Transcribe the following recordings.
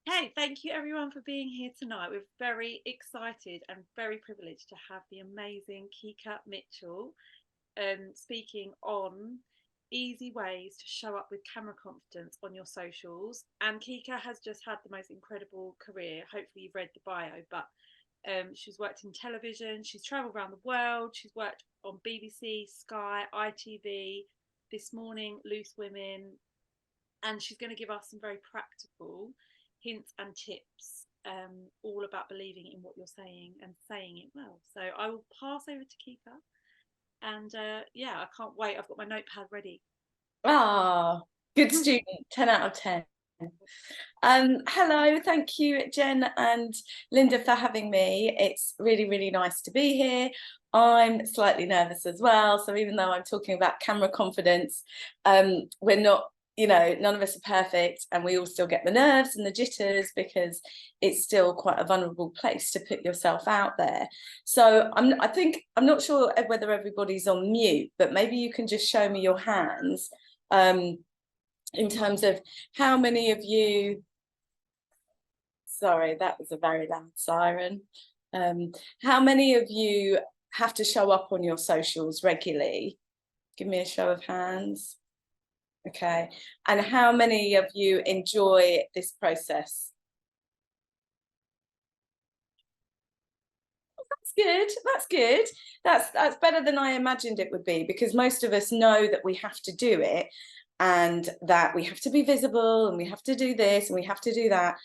Hey, thank you everyone for being here tonight. We're very excited and very privileged to have the amazing Kika Mitchell speaking on easy ways to show up with camera confidence on your socials. And Kika has just had the most incredible career. Hopefully you've read the bio, but she's worked in television, she's travelled around the world, she's worked on BBC, Sky, ITV, This Morning, Loose Women, and she's going to give us some very practical hints and tips, all about believing in what you're saying and saying it well. So I will pass over to Kika, and yeah, I can't wait. I've got my notepad ready. Ah, good student, 10 out of 10. Hello, thank you, Jen and Linda, for having me. It's really, really nice to be here. I'm slightly nervous as well. So even though I'm talking about camera confidence, we're not, none of us are perfect, and we all still get the nerves and the jitters because it's still quite a vulnerable place to put yourself out there. So I'm not sure whether everybody's on mute, but maybe you can just show me your hands. In terms of how many of you, sorry, that was a very loud siren. How many of you have to show up on your socials regularly? Give me a show of hands. Okay. And how many of you enjoy this process? That's good. That's good. That's better than I imagined it would be, because most of us know that we have to do it and that we have to be visible and we have to do this and we have to do that,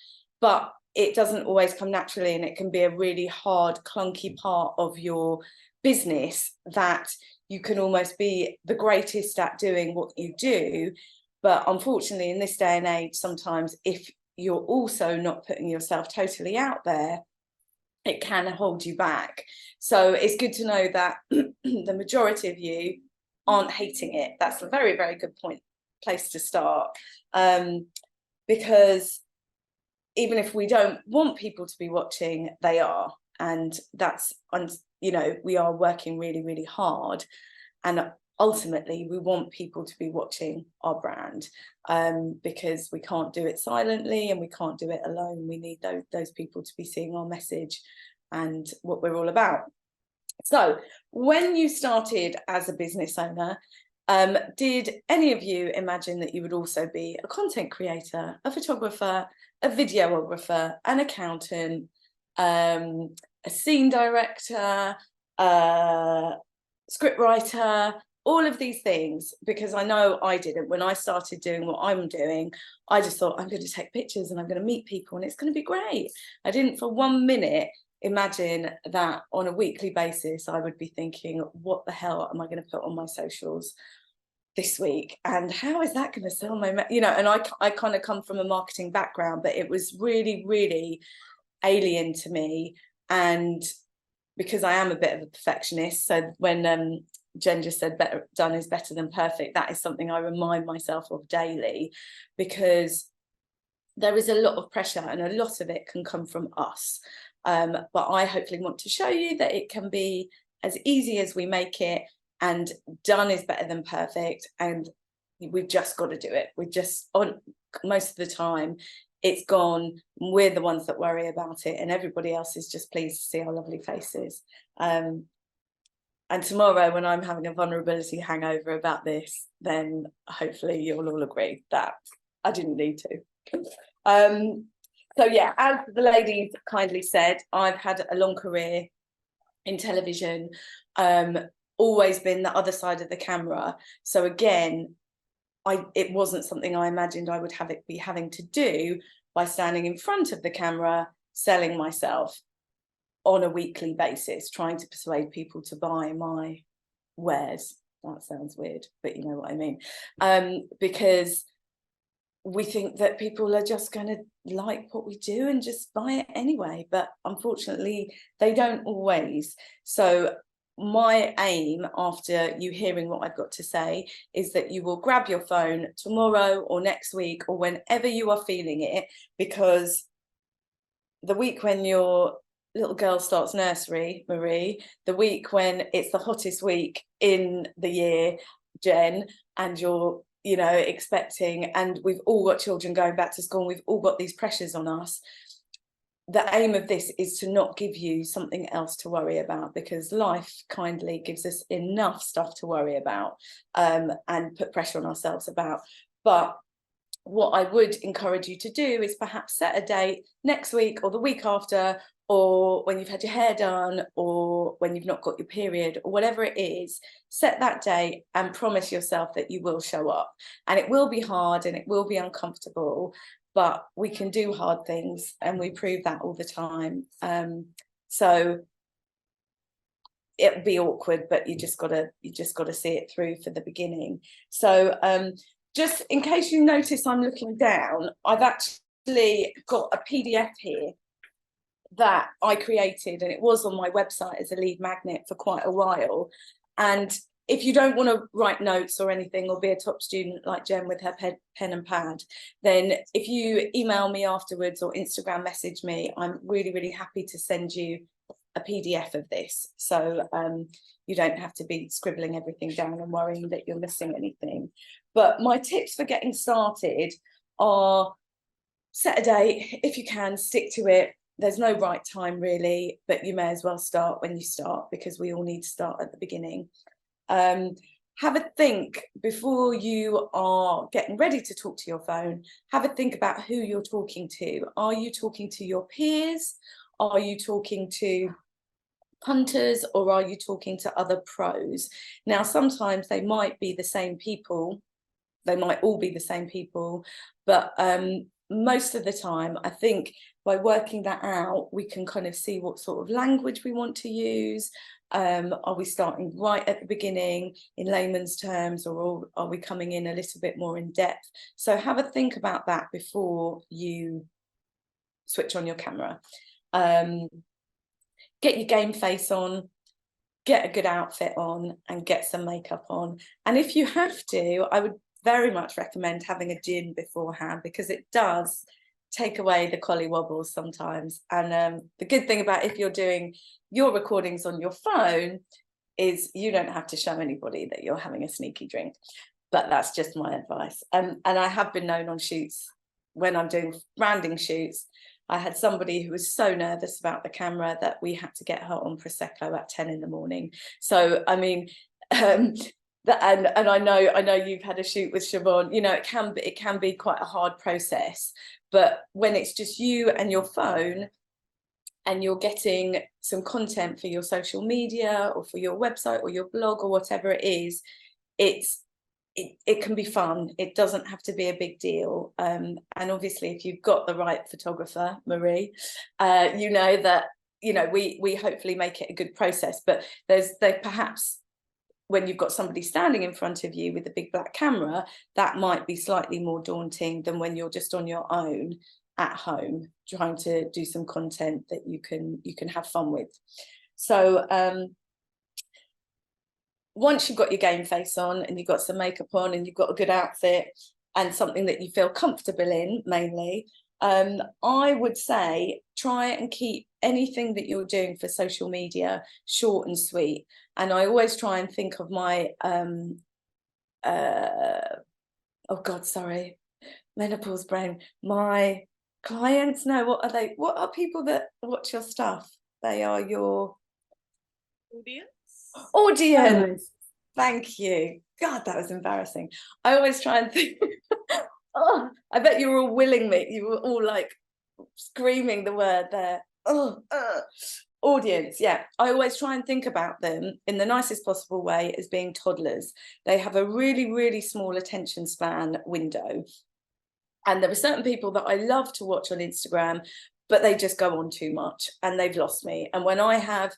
but it doesn't always come naturally, and it can be a really hard, clunky part of your business that you can almost be the greatest at doing what you do. But unfortunately, in this day and age, sometimes if you're also not putting yourself totally out there, it can hold you back. So it's good to know that the majority of you aren't hating it. That's a very, very good place to start, because even if we don't want people to be watching, they are, and that's, we are working really, really hard, and ultimately we want people to be watching our brand, because we can't do it silently and we can't do it alone. We need those people to be seeing our message and what we're all about. So when you started as a business owner, did any of you imagine that you would also be a content creator, a photographer, a videographer, an accountant, a scene director, a script writer, all of these things? Because I know I didn't. When I started doing what I'm doing, I just thought, I'm going to take pictures and I'm going to meet people and it's going to be great. I didn't for 1 minute imagine that on a weekly basis I would be thinking, what the hell am I going to put on my socials this week, and how is that going to sell my, and I kind of come from a marketing background, but it was really, really alien to me. And because I am a bit of a perfectionist, so when Jen just said better done is better than perfect, that is something I remind myself of daily, because there is a lot of pressure and a lot of it can come from us. But I hopefully want to show you that it can be as easy as we make it, and done is better than perfect, and we've just got to do it. We just, on most of the time, it's gone. We're the ones that worry about it, and everybody else is just pleased to see our lovely faces. And tomorrow, when I'm having a vulnerability hangover about this, then hopefully you'll all agree that I didn't need to. So yeah, as the ladies kindly said, I've had a long career in television, always been the other side of the camera. So again, it wasn't something I imagined I would be having to do by standing in front of the camera, selling myself on a weekly basis, trying to persuade people to buy my wares. That sounds weird, but you know what I mean. Because we think that people are just going to like what we do and just buy it anyway, but unfortunately they don't always. So my aim, after you hearing what I've got to say, is that you will grab your phone tomorrow or next week or whenever you are feeling it, because the week when your little girl starts nursery, Marie, the week when it's the hottest week in the year, Jen, and your you know, expecting, and we've all got children going back to school, and we've all got these pressures on us. The aim of this is to not give you something else to worry about, because life kindly gives us enough stuff to worry about, and put pressure on ourselves about. But what I would encourage you to do is perhaps set a date next week or the week after, or when you've had your hair done, or when you've not got your period, or whatever it is. Set that date and promise yourself that you will show up. And it will be hard and it will be uncomfortable, but we can do hard things, and we prove that all the time. So it'll be awkward, but you just gotta see it through for the beginning. So just in case you notice I'm looking down, I've actually got a PDF here that I created, and it was on my website as a lead magnet for quite a while. And if you don't want to write notes or anything, or be a top student like Jen with her pen and pad, then if you email me afterwards or Instagram message me, I'm really, really happy to send you a PDF of this. So you don't have to be scribbling everything down and worrying that you're missing anything. But my tips for getting started are: set a date if you can, stick to it. There's no right time really, but you may as well start when you start, because we all need to start at the beginning. Have a think before you are getting ready to talk to your phone. Have a think about who you're talking to. Are you talking to your peers? Are you talking to punters, or are you talking to other pros? Now, sometimes they might be the same people. They might all be the same people, but most of the time, I think by working that out, we can kind of see what sort of language we want to use. Are we starting right at the beginning in layman's terms, or are we coming in a little bit more in depth? So have a think about that before you switch on your camera. Get your game face on, get a good outfit on, and get some makeup on. And if you have to, I would very much recommend having a gin beforehand, because it does take away the collywobbles sometimes. And the good thing about if you're doing your recordings on your phone is you don't have to show anybody that you're having a sneaky drink. But that's just my advice. And I have been known on shoots, when I'm doing branding shoots, I had somebody who was so nervous about the camera that we had to get her on Prosecco at 10 in the morning. So, I mean, and I know you've had a shoot with Siobhan, you know, it can be quite a hard process, but when it's just you and your phone, and you're getting some content for your social media or for your website or your blog or whatever it is, it can be fun. It doesn't have to be a big deal. And obviously, if you've got the right photographer, Marie, you know that, you know, we hopefully make it a good process. But there's perhaps, when you've got somebody standing in front of you with a big black camera, that might be slightly more daunting than when you're just on your own at home trying to do some content that you can have fun with. So once you've got your game face on, and you've got some makeup on, and you've got a good outfit and something that you feel comfortable in, mainly, I would say try and keep anything that you're doing for social media short and sweet. And I always try and think of my oh God, sorry, menopause brain. My clients, no, what are they? What are people that watch your stuff? They are your audience. Thank you. God, that was embarrassing. I always try and think, oh, I bet you were all willing me. You were all like screaming the word there. Oh, audience. Yeah, I always try and think about them in the nicest possible way as being toddlers. They have a really, really small attention span window. And there are certain people that I love to watch on Instagram, but they just go on too much and they've lost me. And when I have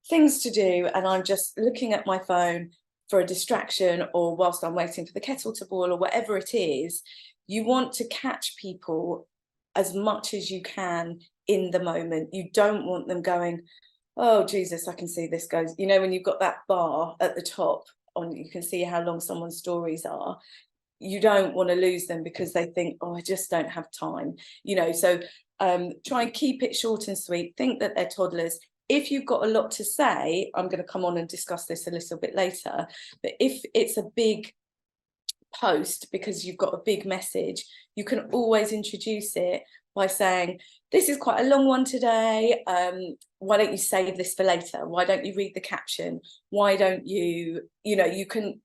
things to do and I'm just looking at my phone for a distraction, or whilst I'm waiting for the kettle to boil, or whatever it is, you want to catch people as much as you can in the moment. You don't want them going, oh Jesus, I can see this goes, you know, when you've got that bar at the top on, you can see how long someone's stories are. You don't want to lose them because they think, oh, I just don't have time, you know. So try and keep it short and sweet. Think that they're toddlers. If you've got a lot to say, I'm going to come on and discuss this a little bit later, but if it's a big post, because you've got a big message, you can always introduce it by saying, this is quite a long one today, why don't you save this for later? Why don't you read the caption? Why don't you, you can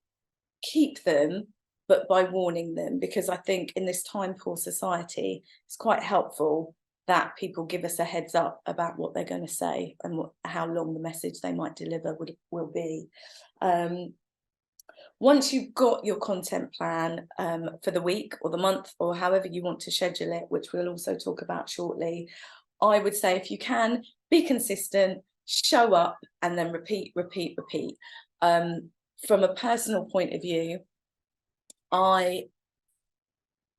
keep them, but by warning them, because I think in this time poor society, it's quite helpful that people give us a heads up about what they're going to say and how long the message they might deliver will be. Once you've got your content plan for the week or the month or however you want to schedule it, which we'll also talk about shortly, I would say if you can, be consistent, show up, and then repeat, repeat, repeat. From a personal point of view, I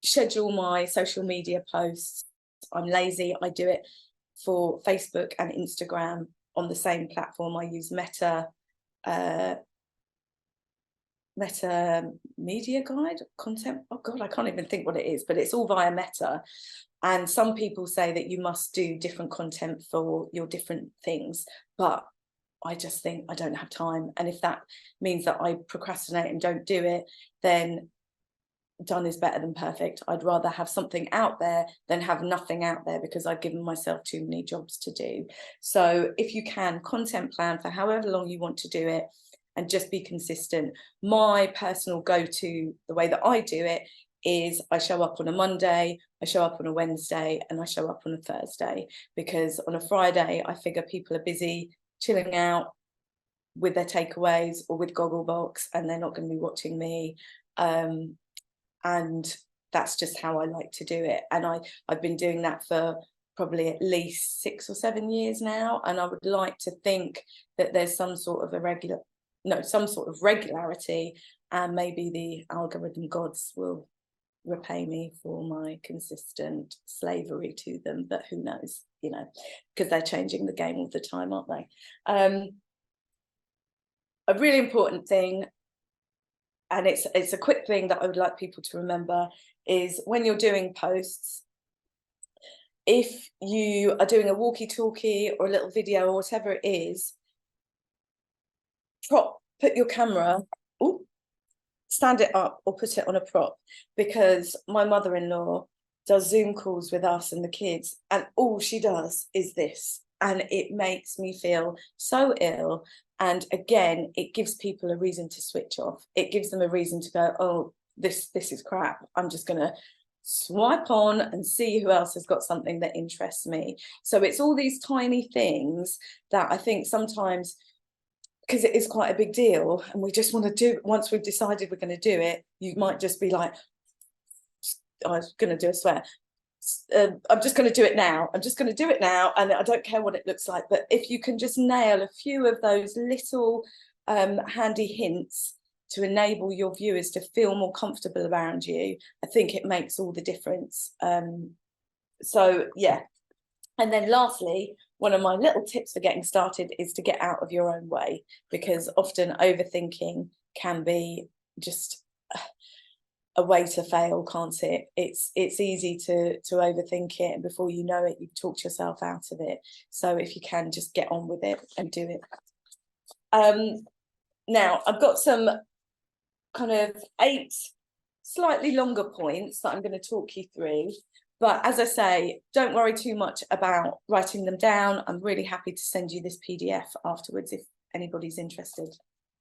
schedule my social media posts. I'm lazy. I do it for Facebook and Instagram on the same platform. I use Meta Media Guide content. Oh God, I can't even think what it is, but it's all via Meta. And some people say that you must do different content for your different things, but I just think I don't have time. And if that means that I procrastinate and don't do it, then done is better than perfect. I'd rather have something out there than have nothing out there, because I've given myself too many jobs to do. So if you can, content plan for however long you want to do it, and just be consistent. My personal go-to, the way that I do it, is I show up on a Monday, I show up on a Wednesday, and I show up on a Thursday, because on a Friday I figure people are busy chilling out with their takeaways or with Gogglebox, and they're not going to be watching me. And that's just how I like to do it. And I've been doing that for probably at least 6 or 7 years now, and I would like to think that there's some sort of regularity, and maybe the algorithm gods will repay me for my consistent slavery to them, but who knows, because they're changing the game all the time, aren't they? A really important thing, and it's a quick thing that I would like people to remember, is when you're doing posts, if you are doing a walkie-talkie or a little video or whatever it is, put your camera, stand it up or put it on a prop, because my mother-in-law does Zoom calls with us and the kids, and all she does is this, and it makes me feel so ill. And again, it gives people a reason to switch off. It gives them a reason to go, oh, this is crap. I'm just going to swipe on and see who else has got something that interests me. So it's all these tiny things that I think sometimes, because it is quite a big deal and we just want to do, once we've decided we're going to do it, you might just be like, I was going to do a swear. I'm just going to do it now. I'm just going to do it now, and I don't care what it looks like. But if you can just nail a few of those little handy hints to enable your viewers to feel more comfortable around you, I think it makes all the difference. So yeah. And then lastly, one of my little tips for getting started is to get out of your own way, because often overthinking can be just a way to fail, can't it? It's easy to overthink it, and before you know it, you've talked yourself out of it. So if you can, just get on with it and do it. Now I've got some kind of 8 slightly longer points that I'm going to talk you through, but as I say, don't worry too much about writing them down. I'm really happy to send you this PDF afterwards if anybody's interested.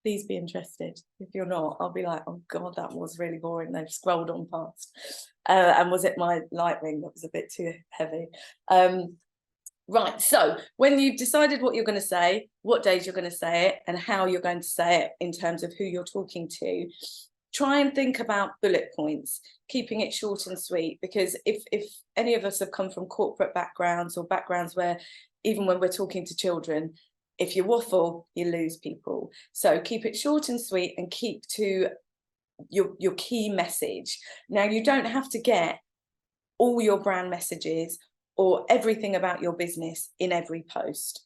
Please be interested. If you're not, I'll be like, oh God, that was really boring. They've scrolled on past. And was it my light ring that was a bit too heavy? Right, so when you've decided what you're going to say, what days you're going to say it, and how you're going to say it in terms of who you're talking to, try and think about bullet points, keeping it short and sweet, because if any of us have come from corporate backgrounds or backgrounds where even when we're talking to children, if you waffle, you lose people. So keep it short and sweet and keep to your key message. Now, you don't have to get all your brand messages or everything about your business in every post.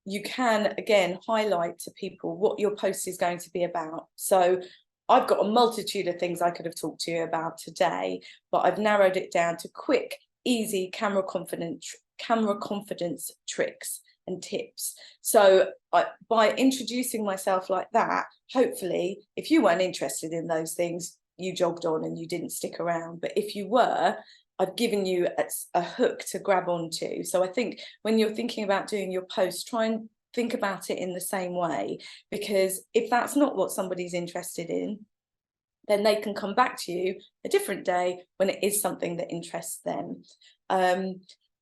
You can, again, highlight to people what your post is going to be about. So I've got a multitude of things I could have talked to you about today, but I've narrowed it down to quick, easy camera confidence tricks and tips. So by introducing myself like that, hopefully, if you weren't interested in those things, you jogged on and you didn't stick around. But if you were, I've given you a hook to grab onto. So I think when you're thinking about doing your post, try and think about it in the same way, because if that's not what somebody's interested in, then they can come back to you a different day when it is something that interests them.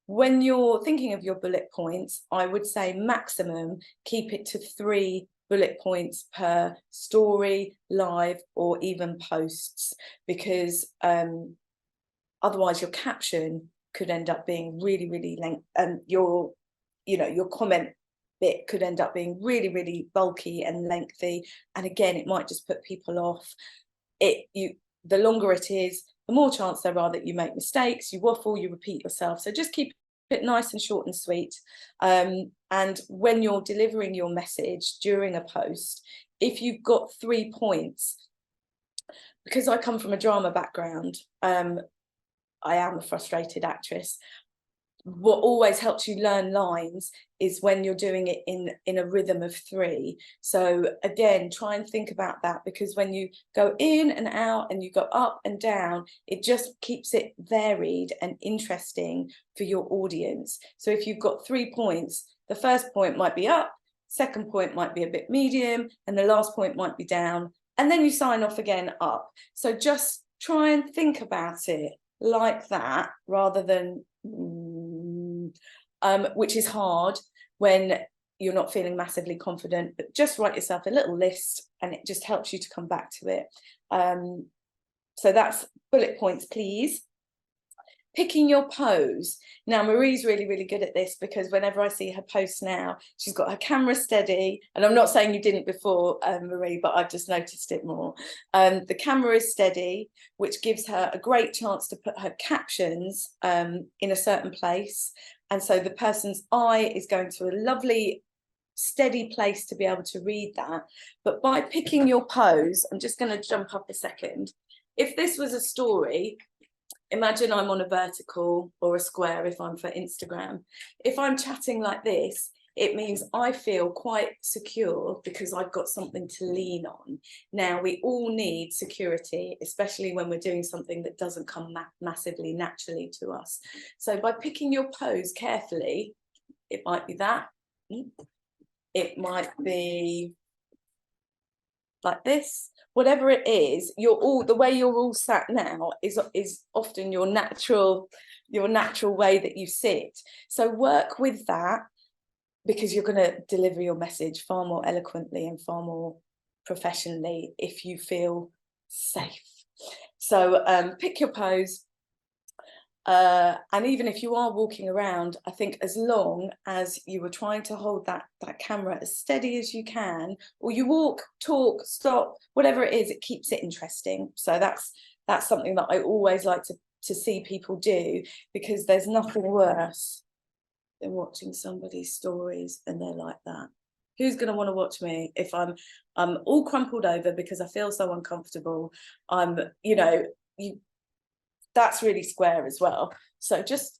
When you're thinking of your bullet points, I would say maximum keep it to 3 bullet points per story, live, or even posts, because otherwise your caption could end up being really, really lengthy, and your comment bit could end up being really, really bulky and lengthy. And again, it might just put people off. The longer it is, the more chance there are that you make mistakes, you waffle, you repeat yourself. So just keep it nice and short and sweet. And when you're delivering your message during a post, if you've got 3 points, because I come from a drama background, I am a frustrated actress. What always helps you learn lines is when you're doing it in a rhythm of 3. So again, try and think about that, because when you go in and out and you go up and down, it just keeps it varied and interesting for your audience. So if you've got 3 points, the first point might be up, second point might be a bit medium, and the last point might be down, and then you sign off again up. So just try and think about it like that, rather than which is hard when you're not feeling massively confident. But just write yourself a little list and it just helps you to come back to it. So that's bullet points, please. Picking your pose. Now, Marie's really, really good at this, because whenever I see her post now, she's got her camera steady. And I'm not saying you didn't before, Marie, but I've just noticed it more. The camera is steady, which gives her a great chance to put her captions in a certain place. And so the person's eye is going to a lovely, steady place to be able to read that. But by picking your pose, I'm just going to jump up a second. If this was a story, imagine I'm on a vertical or a square if I'm for Instagram. If I'm chatting like this, it means I feel quite secure because I've got something to lean on. Now, we all need security, especially when we're doing something that doesn't come massively naturally to us. So by picking your pose carefully, it might be that, it might be like this, whatever it is, the way you're all sat now is often your natural way that you sit. So work with that, because you're going to deliver your message far more eloquently and far more professionally if you feel safe. So pick your pose. And even if you are walking around, I think as long as you were trying to hold that camera as steady as you can, or you walk, talk, stop, whatever it is, it keeps it interesting. So that's something that I always like to see people do, because there's nothing worse than watching somebody's stories and they're like that. Who's going to want to watch me if I'm all crumpled over because I feel so uncomfortable? That's really square as well. So just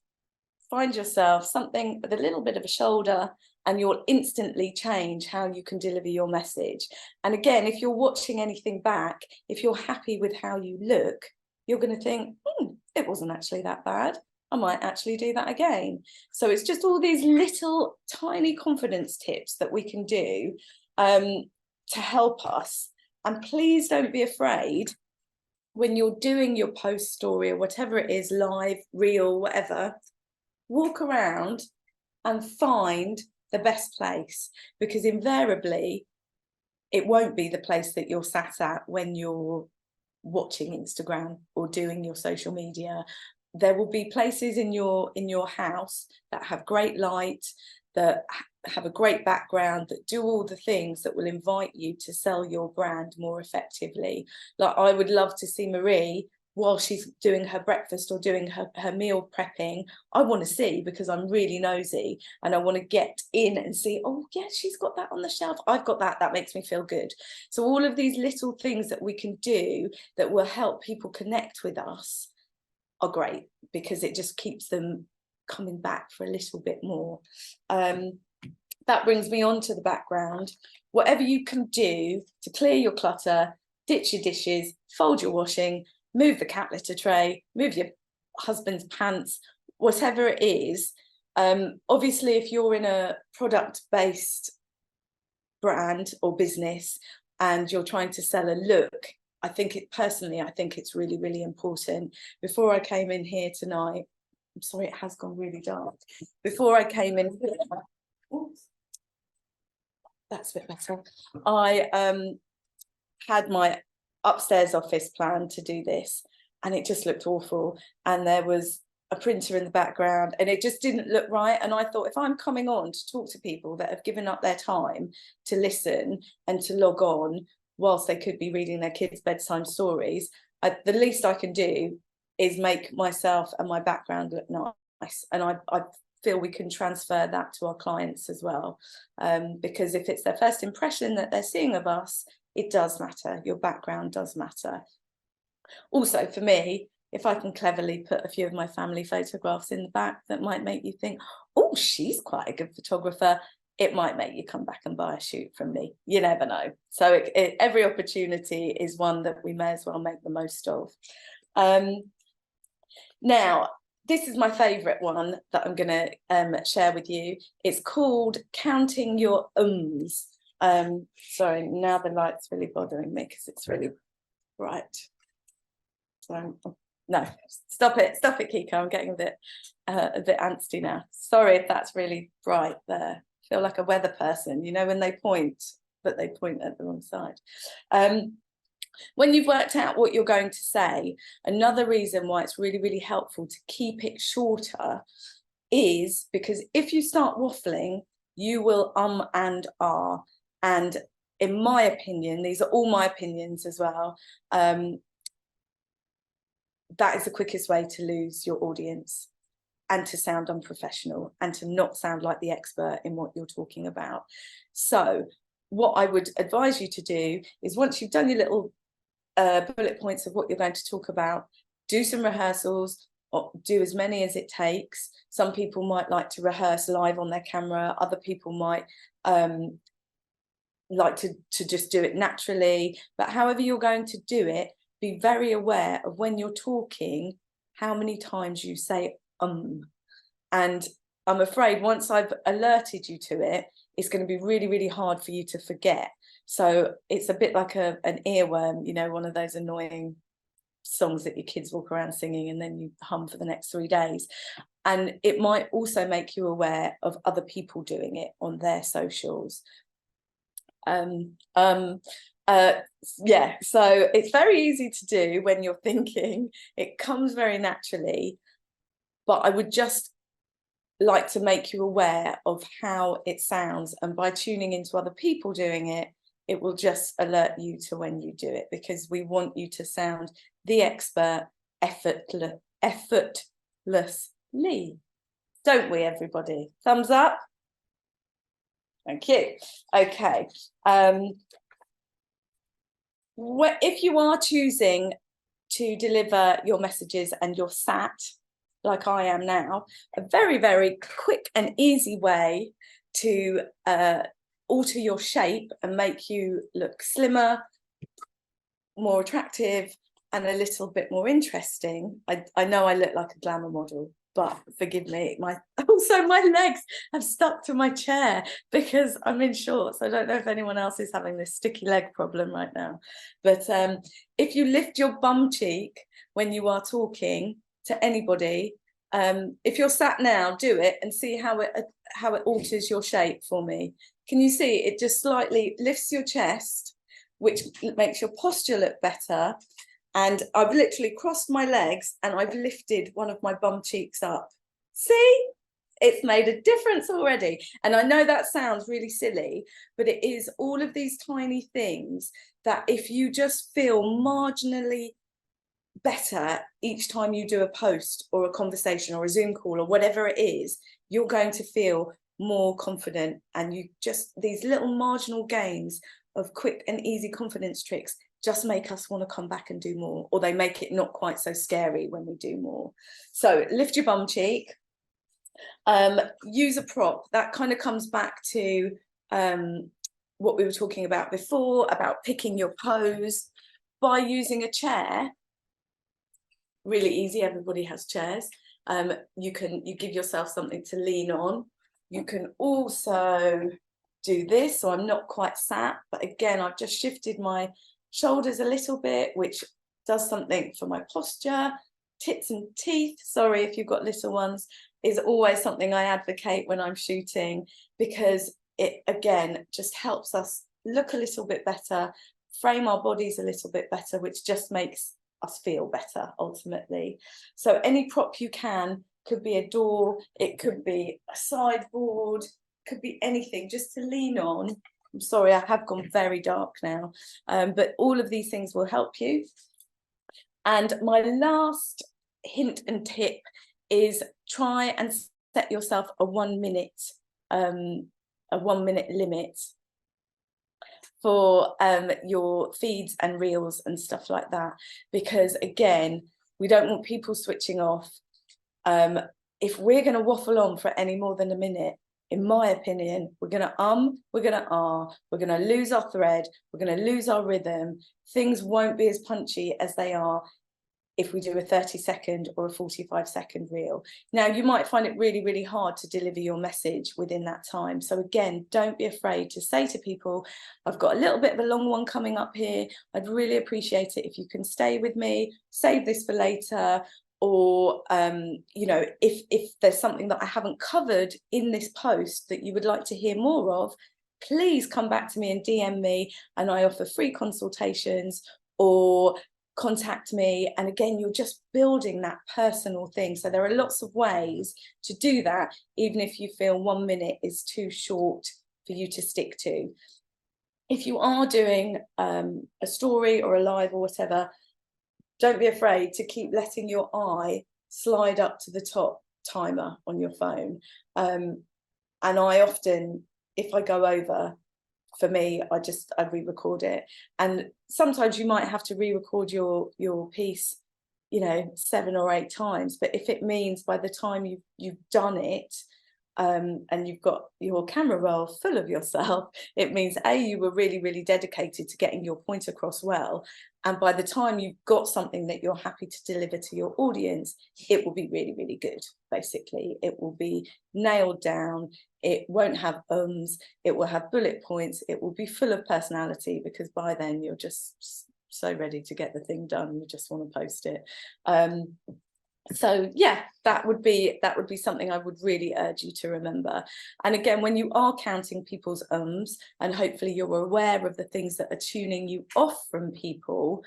find yourself something with a little bit of a shoulder, and you'll instantly change how you can deliver your message. And again, if you're watching anything back, if you're happy with how you look, you're going to think, it wasn't actually that bad. I might actually do that again. So it's just all these little tiny confidence tips that we can do to help us. And please don't be afraid, when you're doing your post story or whatever it is, live, reel, whatever, walk around and find the best place, because invariably it won't be the place that you're sat at when you're watching Instagram or doing your social media. There will be places in your house that have great light, that have a great background, that do all the things that will invite you to sell your brand more effectively. Like, I would love to see Marie while she's doing her breakfast or doing her meal prepping. I want to see, because I'm really nosy and I want to get in and see, oh yeah, she's got that on the shelf, I've got that, that makes me feel good. So all of these little things that we can do that will help people connect with us are great, because it just keeps them coming back for a little bit more. That brings me on to the background. Whatever you can do to clear your clutter, ditch your dishes, fold your washing, move the cat litter tray, move your husband's pants, whatever it is. Obviously, if you're in a product-based brand or business and you're trying to sell a look, I think it's really, really important. Before I came in here tonight, I'm sorry, it has gone really dark. Before I came in here, oops, that's a bit better. I had my upstairs office plan to do this, and it just looked awful. And there was a printer in the background, and it just didn't look right. And I thought, if I'm coming on to talk to people that have given up their time to listen and to log on whilst they could be reading their kids' bedtime stories, the least I can do is make myself and my background look nice. And I feel we can transfer that to our clients as well, because if it's their first impression that they're seeing of us, it does matter. Your background does matter. Also, for me, if I can cleverly put a few of my family photographs in the back that might make you think, oh, she's quite a good photographer, it might make you come back and buy a shoot from me. You never know. So every opportunity is one that we may as well make the most of. Now, this is my favourite one that I'm going to share with you. It's called Counting Your Ums. Sorry, now the light's really bothering me because it's really bright. So no, stop it, Kika. I'm getting a bit antsy now. Sorry if that's really bright there. I feel like a weather person, you know, when they point, but they point at the wrong side. When you've worked out what you're going to say, another reason why it's really, really helpful to keep it shorter is because if you start waffling, you will and ah. And in my opinion, these are all my opinions as well, that is the quickest way to lose your audience and to sound unprofessional and to not sound like the expert in what you're talking about. So what I would advise you to do is, once you've done your little bullet points of what you're going to talk about, do some rehearsals, or do as many as it takes. Some people might like to rehearse live on their camera. Other people might like to just do it naturally. But however you're going to do it, be very aware of when you're talking, how many times you say and I'm afraid once I've alerted you to it, it's going to be really, really hard for you to forget. So it's a bit like an earworm, you know, one of those annoying songs that your kids walk around singing and then you hum for the next 3 days. And it might also make you aware of other people doing it on their socials. Yeah, so it's very easy to do when you're thinking. It comes very naturally, but I would just like to make you aware of how it sounds, and by tuning into other people doing it, it will just alert you to when you do it, because we want you to sound the expert effortlessly, don't we, everybody? Thumbs up. Thank you. Okay. If you are choosing to deliver your messages and you're sat like I am now, a very, very quick and easy way to alter your shape and make you look slimmer, more attractive, and a little bit more interesting. I know I look like a glamour model, but forgive me, also my legs have stuck to my chair because I'm in shorts. I don't know if anyone else is having this sticky leg problem right now, but if you lift your bum cheek when you are talking to anybody, if you're sat now, do it and see how it alters your shape for me. Can you see it just slightly lifts your chest, which makes your posture look better? And I've literally crossed my legs and I've lifted one of my bum cheeks up. See, it's made a difference already. And I know that sounds really silly, but it is all of these tiny things that if you just feel marginally better each time you do a post or a conversation or a Zoom call or whatever it is, you're going to feel more confident. And you just, these little marginal gains of quick and easy confidence tricks just make us want to come back and do more, or they make it not quite so scary when we do more. So lift your bum cheek, use a prop. That kind of comes back to what we were talking about before, about picking your pose. by using a chair, really easy, everybody has chairs. You give yourself something to lean on. You can also do this, so I'm not quite sat, but again, I've just shifted my shoulders a little bit, which does something for my posture. Tits and teeth, sorry if you've got little ones, is always something I advocate when I'm shooting, because it again just helps us look a little bit better, frame our bodies a little bit better, which just makes us feel better ultimately. So any prop you can, could be a door, it could be a sideboard, could be anything just to lean on. I'm sorry, I have gone very dark now, but all of these things will help you. And my last hint and tip is try and set yourself a 1 minute limit for your feeds and reels and stuff like that, because again, we don't want people switching off. If we're going to waffle on for any more than a minute, in my opinion, we're going to we're going to we're going to lose our thread, we're going to lose our rhythm. Things won't be as punchy as they are if we do a 30-second or a 45-second reel. Now, you might find it really, really hard to deliver your message within that time. So again, don't be afraid to say to people, I've got a little bit of a long one coming up here. I'd really appreciate it if you can stay with me, save this for later. Or, you know, if there's something that I haven't covered in this post that you would like to hear more of, please come back to me and DM me, and I offer free consultations, or contact me. And again, you're just building that personal thing. So there are lots of ways to do that, even if you feel 1 minute is too short for you to stick to. If you are doing a story or a live or whatever, don't be afraid to keep letting your eye slide up to the top timer on your phone. And I often, if I go over, for me, I re-record it. And sometimes you might have to re-record your piece, you know, 7 or 8 times. But if it means by the time you've done it, and you've got your camera roll full of yourself, it means you were really, really dedicated to getting your point across well. And by the time you've got something that you're happy to deliver to your audience, it will be really, really good. Basically, it will be nailed down. It won't have ums. It will have bullet points. It will be full of personality, because by then you're just so ready to get the thing done. You just want to post it. So yeah, that would be something I would really urge you to remember. And again, when you are counting people's ums, and hopefully you're aware of the things that are tuning you off from people,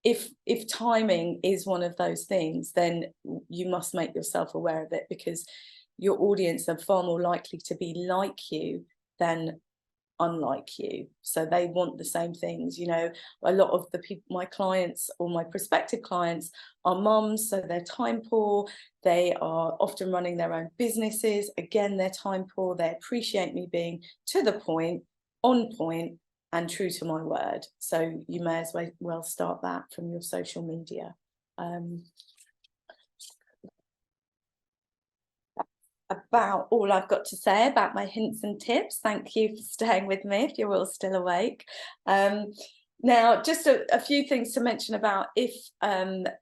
if timing is one of those things, then you must make yourself aware of it, because your audience are far more likely to be like you than unlike you. So they want the same things. You know, a lot of the people, my clients or my prospective clients, are mums, so they're time poor. They are often running their own businesses. Again, they're time poor. They appreciate me being to the point, on point, and true to my word. So you may as well start that from your social media. About all I've got to say about my hints and tips. Thank you for staying with me if you're all still awake. Now, just a few things to mention about if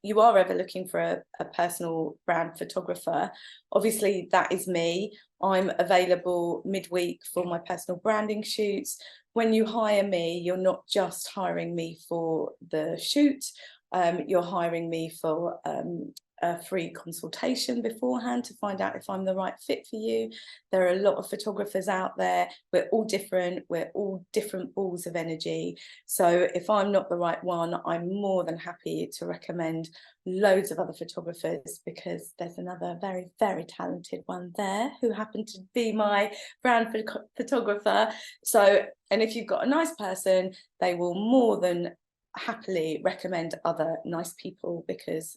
you are ever looking for a personal brand photographer. Obviously, that is me. I'm available midweek for my personal branding shoots. When you hire me, you're not just hiring me for the shoot, you're hiring me for a free consultation beforehand to find out if I'm the right fit for you. There are a lot of photographers out there. We're all different. We're all different balls of energy. So if I'm not the right one, I'm more than happy to recommend loads of other photographers, because there's another very, very talented one there who happened to be my brand photographer. So, and if you've got a nice person, they will more than happily recommend other nice people, because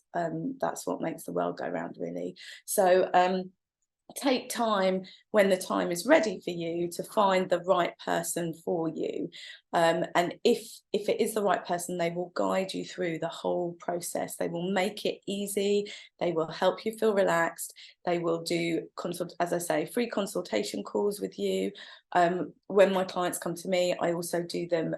that's what makes the world go round, really. So take time when the time is ready for you to find the right person for you, and if it is the right person, they will guide you through the whole process. They will make it easy. They will help you feel relaxed. They will do as I say, free consultation calls with you. When my clients come to me, I also do them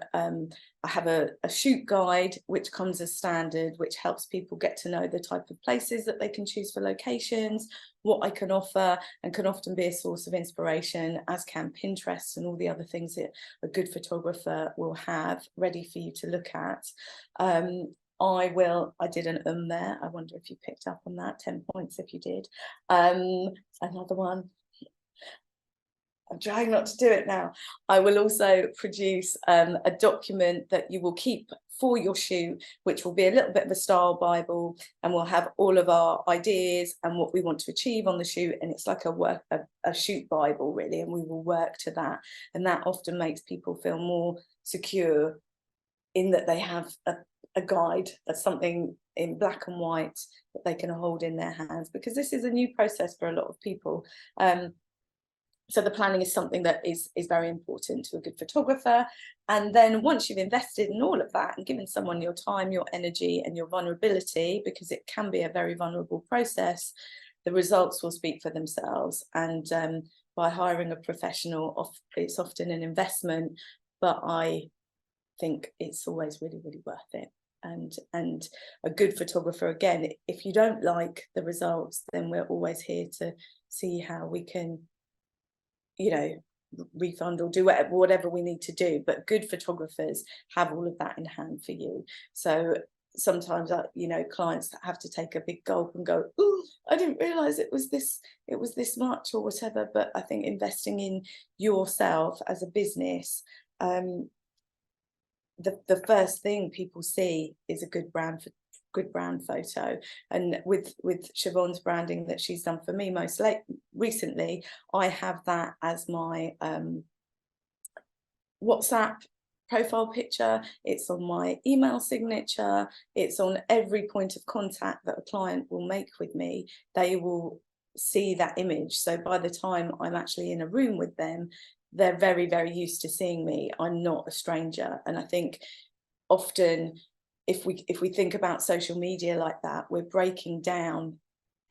I have a shoot guide which comes as standard, which helps people get to know the type of places that they can choose for locations, what I can offer, and can often be a source of inspiration, as can Pinterest and all the other things that a good photographer will have ready for you to look at. I did an there. I wonder if you picked up on that. 10 points if you did. Another one. I'm trying not to do it now. I will also produce a document that you will keep for your shoot, which will be a little bit of a style Bible, and we'll have all of our ideas and what we want to achieve on the shoot. And it's like a shoot Bible, really, and we will work to that. And that often makes people feel more secure in that they have a guide, something in black and white that they can hold in their hands, because this is a new process for a lot of people. So the planning is something that is very important to a good photographer. And then once you've invested in all of that and given someone your time, your energy, and your vulnerability, because it can be a very vulnerable process, the results will speak for themselves. And by hiring a professional, it's often an investment, but I think it's always really, really worth it. And a good photographer, again, if you don't like the results, then we're always here to see how we can, you know, refund or do whatever we need to do. But good photographers have all of that in hand for you. So sometimes, you know, clients have to take a big gulp and go, oh, I didn't realize it was this much or whatever. But I think investing in yourself as a business, the first thing people see is a good brand photo. And with Siobhan's branding that she's done for me most recently, I have that as my WhatsApp profile picture. It's on my email signature. It's on every point of contact that a client will make with me. They will see that image. So by the time I'm actually in a room with them, they're very, very used to seeing me. I'm not a stranger. And I think often, if we think about social media like that, we're breaking down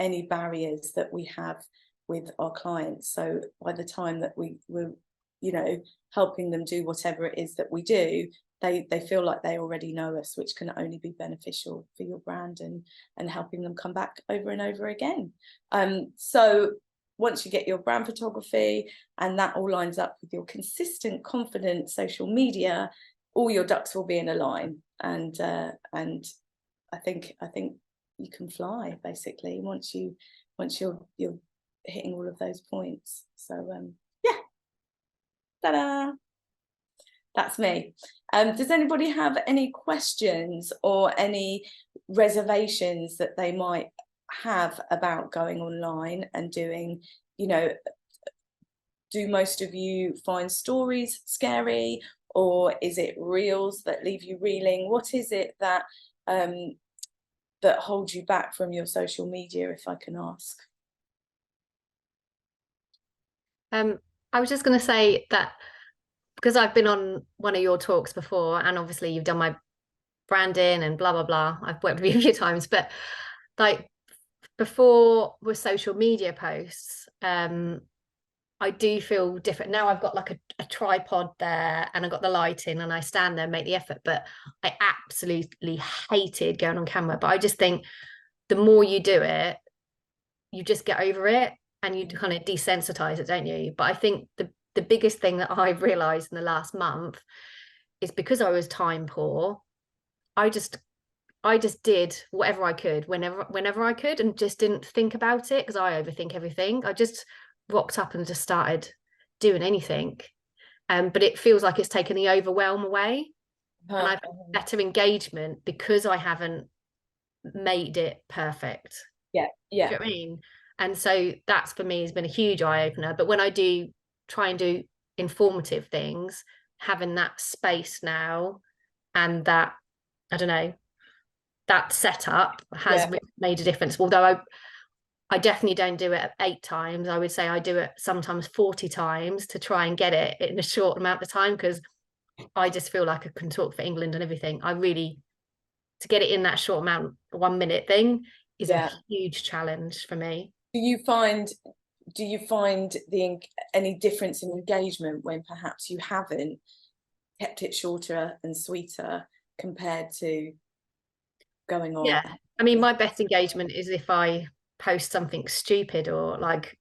any barriers that we have with our clients. So by the time that we're, you know, helping them do whatever it is that we do, they feel like they already know us, which can only be beneficial for your brand and helping them come back over and over again. So once you get your brand photography and that all lines up with your consistent, confident social media, all your ducks will be in a line. And I think you can fly, basically, once you're hitting all of those points. So yeah, ta-da, that's me. Does anybody have any questions or any reservations that they might have about going online and doing, you know, do most of you find stories scary, or is it reels that leave you reeling? What is it that that holds you back from your social media, if I can ask? I was just going to say that because I've been on one of your talks before, and obviously you've done my branding and blah, blah, blah. I've worked with you a few times, but like before with social media posts, I do feel different. Now I've got like a tripod there and I've got the lighting and I stand there and make the effort, but I absolutely hated going on camera. But I just think the more you do it, you just get over it and you kind of desensitize it, don't you? But I think the biggest thing that I've realized in the last month is because I was time poor, I just did whatever I could whenever I could, and just didn't think about it because I overthink everything. I just rocked up and just started doing anything. But it feels like it's taken the overwhelm away. And I've had better engagement because I haven't made it perfect. Yeah. Do you know what I mean? And so that's, for me, has been a huge eye-opener. But when I do try and do informative things, having that space now and that, I don't know, that setup has made a difference. Although I definitely don't do it 8 times. I would say I do it sometimes 40 times to try and get it in a short amount of time, because I just feel like I can talk for England and everything. I really, to get it in that short amount, 1 minute thing is a huge challenge for me. Do you find any difference in engagement when perhaps you haven't kept it shorter and sweeter compared to going on. Yeah, I mean, my best engagement is if I post something stupid or like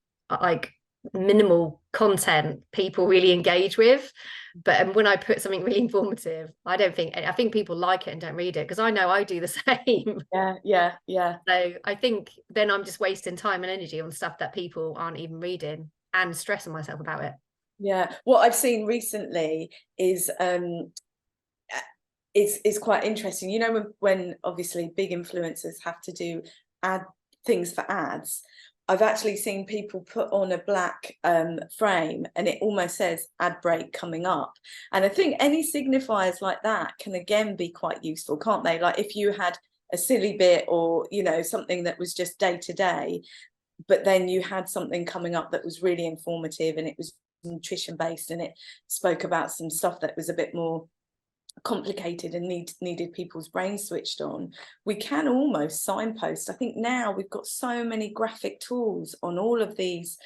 minimal content people really engage with. But when I put something really informative, I think people like it and don't read it, because I know I do the same. Yeah. So I think then I'm just wasting time and energy on stuff that people aren't even reading and stressing myself about it. Yeah, what I've seen recently is quite interesting. You know, when obviously big influencers have to do ad things for ads, I've actually seen people put on a black frame and it almost says ad break coming up. And I think any signifiers like that can again be quite useful, can't they? Like if you had a silly bit, or you know, something that was just day to day, but then you had something coming up that was really informative and it was nutrition based and it spoke about some stuff that was a bit more complicated and needed people's brains switched on, we can almost signpost. I think now we've got so many graphic tools on all of these,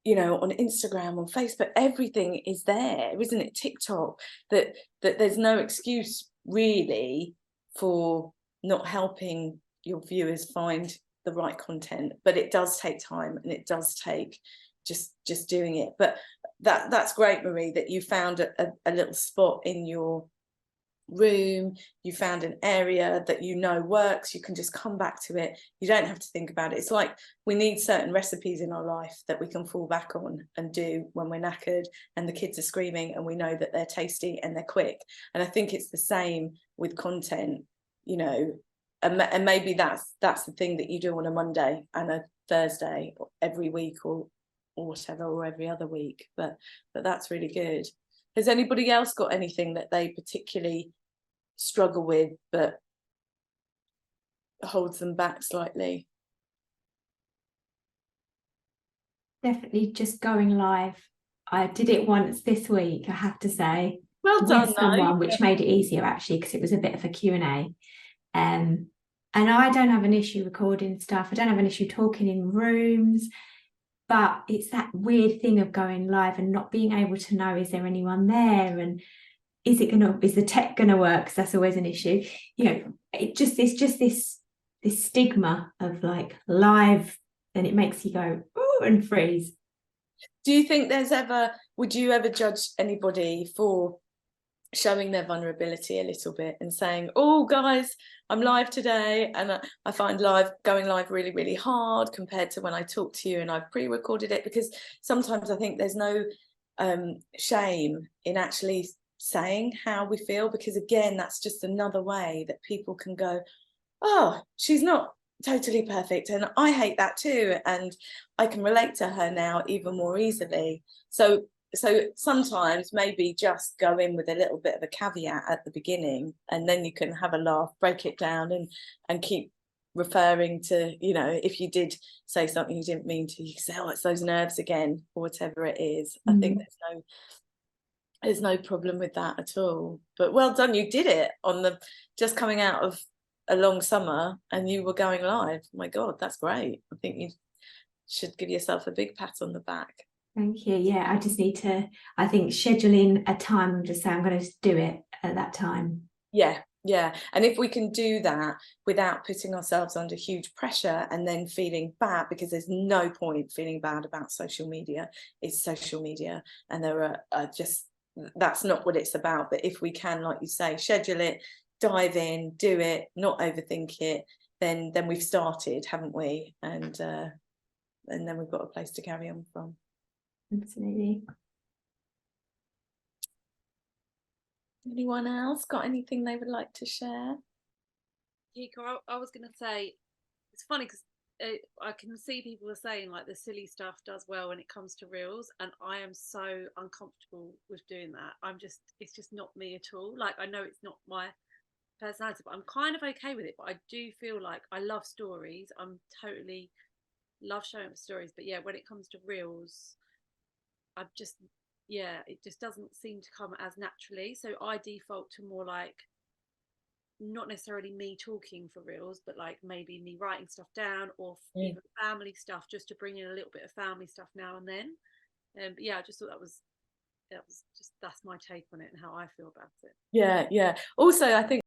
you know, on Instagram, on Facebook, everything is there, isn't it? TikTok, that there's no excuse really for not helping your viewers find the right content, but it does take time and it does take just doing it. But that's great, Marie, that you found a little spot in your room, you found an area that you know works, you can just come back to it, you don't have to think about it. It's like we need certain recipes in our life that we can fall back on and do when we're knackered and the kids are screaming, and we know that they're tasty and they're quick. And I think it's the same with content, you know, and maybe that's the thing that you do on a Monday and a Thursday every week, or whatever, or every other week. But that's really good. Has anybody else got anything that they particularly struggle with but holds them back slightly? Definitely just going live. I did it once this week, I have to say. Well done, with someone, which made it easier actually, because it was a bit of a Q&A. And I don't have an issue recording stuff. I don't have an issue talking in rooms, but it's that weird thing of going live and not being able to know, is there anyone there? And is the tech gonna work? Because that's always an issue. You know, it's just this stigma of like live, and it makes you go, ooh, and freeze. Do you think would you ever judge anybody for showing their vulnerability a little bit and saying, oh guys, I'm live today and I find going live really, really hard compared to when I talk to you and I've pre-recorded it? Because sometimes I think there's no shame in actually saying how we feel, because again, that's just another way that people can go, oh, she's not totally perfect and I hate that too, and I can relate to her now even more easily. So sometimes maybe just go in with a little bit of a caveat at the beginning, and then you can have a laugh, break it down, and keep referring to, you know, if you did say something you didn't mean to, you can say, oh, it's those nerves again, or whatever it is. I think there's no problem with that at all. But well done, you did it on the just coming out of a long summer and you were going live. My God, that's great. I think you should give yourself a big pat on the back. Thank you. Yeah, I just need to, I think, scheduling a time and just say I'm going to do it at that time. Yeah. And if we can do that without putting ourselves under huge pressure and then feeling bad, because there's no point feeling bad about social media. It's social media, and there are just, that's not what it's about. But if we can, like you say, schedule it, dive in, do it, not overthink it, then we've started, haven't we? And then we've got a place to carry on from. Absolutely. Anyone else got anything they would like to share? Kika, I was going to say, it's funny because I can see people are saying like the silly stuff does well when it comes to reels, and I am so uncomfortable with doing that. It's just not me at all. Like, I know it's not my personality, but I'm kind of okay with it. But I do feel like I love stories. I'm totally love showing up stories. But yeah, when it comes to reels, I'm just, yeah, it just doesn't seem to come as naturally. So I default to more like, not necessarily me talking for reels, but like maybe me writing stuff down, or even family stuff, just to bring in a little bit of family stuff now and then. But yeah, I just thought that was It was just, that's my take on it and how I feel about it. Yeah. Also, I think